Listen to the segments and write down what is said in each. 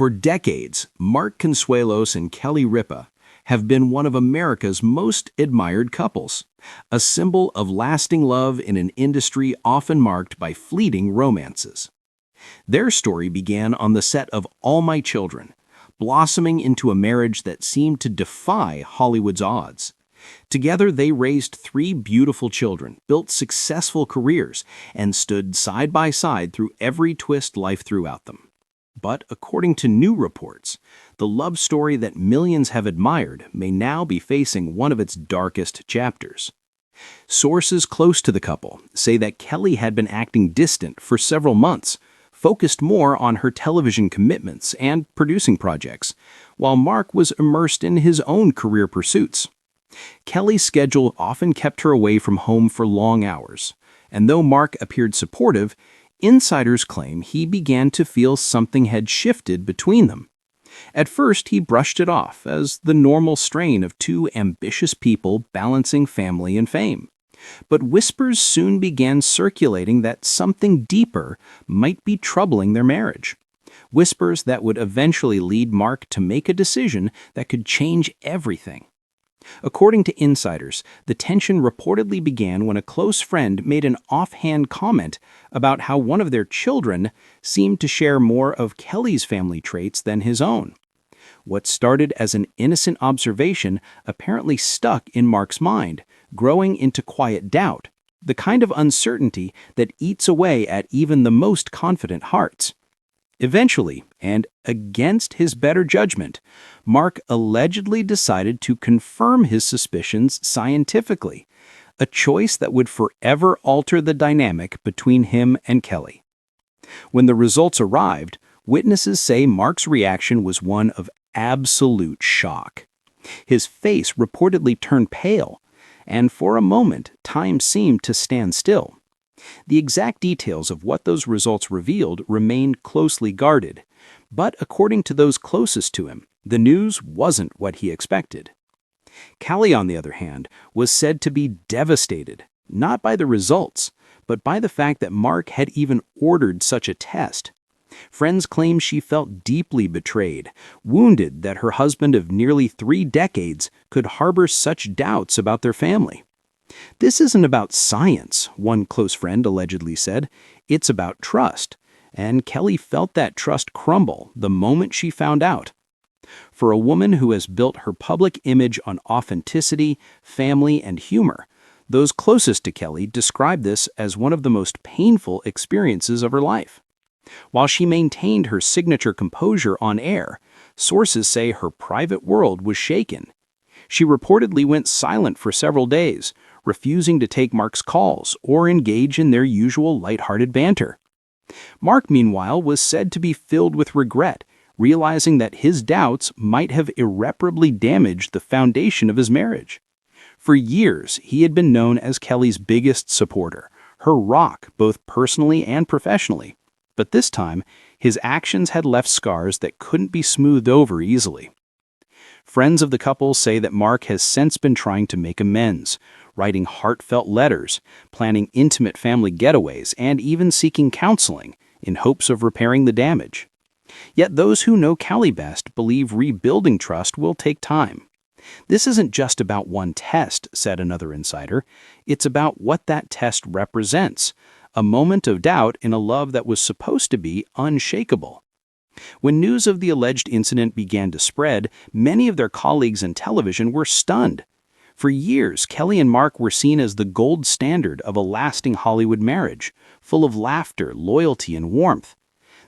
For decades, Mark Consuelos and Kelly Ripa have been one of America's most admired couples, a symbol of lasting love in an industry often marked by fleeting romances. Their story began on the set of All My Children, blossoming into a marriage that seemed to defy Hollywood's odds. Together, they raised three beautiful children, built successful careers, and stood side by side through every twist life threw at them. But according to new reports, the love story that millions have admired may now be facing one of its darkest chapters. Sources close to the couple say that Kelly had been acting distant for several months, focused more on her television commitments and producing projects, while Mark was immersed in his own career pursuits. Kelly's schedule often kept her away from home for long hours, and though Mark appeared supportive, insiders claim he began to feel something had shifted between them. At first, he brushed it off as the normal strain of two ambitious people balancing family and fame. But whispers soon began circulating that something deeper might be troubling their marriage. Whispers that would eventually lead Mark to make a decision that could change everything. According to insiders, the tension reportedly began when a close friend made an offhand comment about how one of their children seemed to share more of Kelly's family traits than his own. What started as an innocent observation apparently stuck in Mark's mind, growing into quiet doubt, the kind of uncertainty that eats away at even the most confident hearts. Eventually, and against his better judgment, Mark allegedly decided to confirm his suspicions scientifically, a choice that would forever alter the dynamic between him and Kelly. When the results arrived, witnesses say Mark's reaction was one of absolute shock. His face reportedly turned pale, and for a moment, time seemed to stand still. The exact details of what those results revealed remained closely guarded, but according to those closest to him, the news wasn't what he expected. Kelly, on the other hand, was said to be devastated, not by the results, but by the fact that Mark had even ordered such a test. Friends claim she felt deeply betrayed, wounded that her husband of nearly 3 decades could harbor such doubts about their family. This isn't about science, one close friend allegedly said. It's about trust, and Kelly felt that trust crumble the moment she found out. For a woman who has built her public image on authenticity, family, and humor, those closest to Kelly describe this as one of the most painful experiences of her life. While she maintained her signature composure on air, sources say her private world was shaken. She reportedly went silent for several days, refusing to take Mark's calls or engage in their usual lighthearted banter. Mark, meanwhile, was said to be filled with regret, realizing that his doubts might have irreparably damaged the foundation of his marriage. For years, he had been known as Kelly's biggest supporter, her rock both personally and professionally. But this time, his actions had left scars that couldn't be smoothed over easily. Friends of the couple say that Mark has since been trying to make amends, writing heartfelt letters, planning intimate family getaways, and even seeking counseling in hopes of repairing the damage. Yet those who know Kelly best believe rebuilding trust will take time. This isn't just about one test, said another insider. It's about what that test represents, a moment of doubt in a love that was supposed to be unshakable. When news of the alleged incident began to spread, many of their colleagues in television were stunned. For years, Kelly and Mark were seen as the gold standard of a lasting Hollywood marriage, full of laughter, loyalty, and warmth.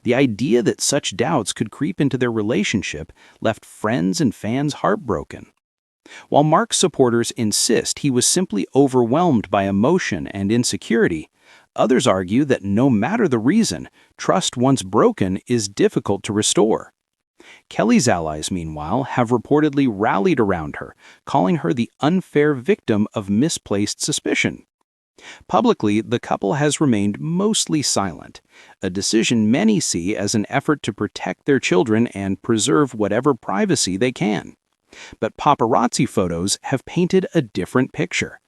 The idea that such doubts could creep into their relationship left friends and fans heartbroken. While Mark's supporters insist he was simply overwhelmed by emotion and insecurity, others argue that no matter the reason, trust once broken is difficult to restore. Kelly's allies, meanwhile, have reportedly rallied around her, calling her the unfair victim of misplaced suspicion. Publicly, the couple has remained mostly silent, a decision many see as an effort to protect their children and preserve whatever privacy they can. But paparazzi photos have painted a different picture.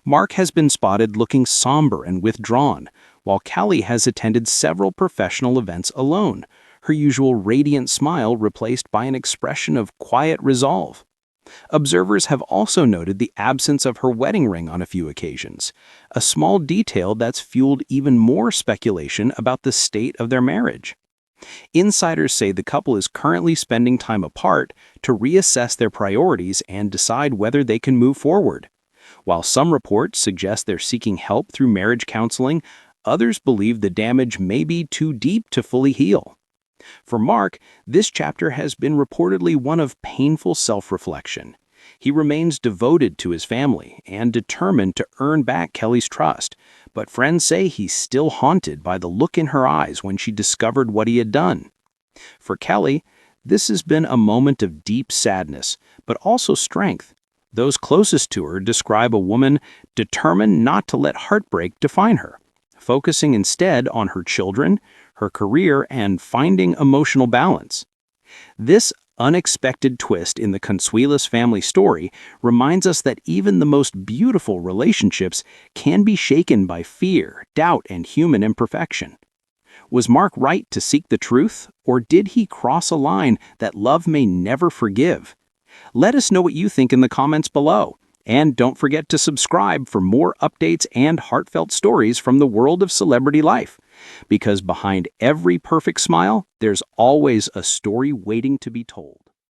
Mark has been spotted looking somber and withdrawn, while Kelly has attended several professional events alone, her usual radiant smile replaced by an expression of quiet resolve. Observers have also noted the absence of her wedding ring on a few occasions, a small detail that's fueled even more speculation about the state of their marriage. Insiders say the couple is currently spending time apart to reassess their priorities and decide whether they can move forward. While some reports suggest they're seeking help through marriage counseling, others believe the damage may be too deep to fully heal. For Mark, this chapter has been reportedly one of painful self-reflection. He remains devoted to his family and determined to earn back Kelly's trust, but friends say he's still haunted by the look in her eyes when she discovered what he had done. For Kelly, this has been a moment of deep sadness, but also strength. Those closest to her describe a woman determined not to let heartbreak define her, focusing instead on her children, her career, and finding emotional balance. This unexpected twist in the Consuelos family story reminds us that even the most beautiful relationships can be shaken by fear, doubt, and human imperfection. Was Mark right to seek the truth, or did he cross a line that love may never forgive? Let us know what you think in the comments below. And don't forget to subscribe for more updates and heartfelt stories from the world of celebrity life. Because behind every perfect smile, there's always a story waiting to be told.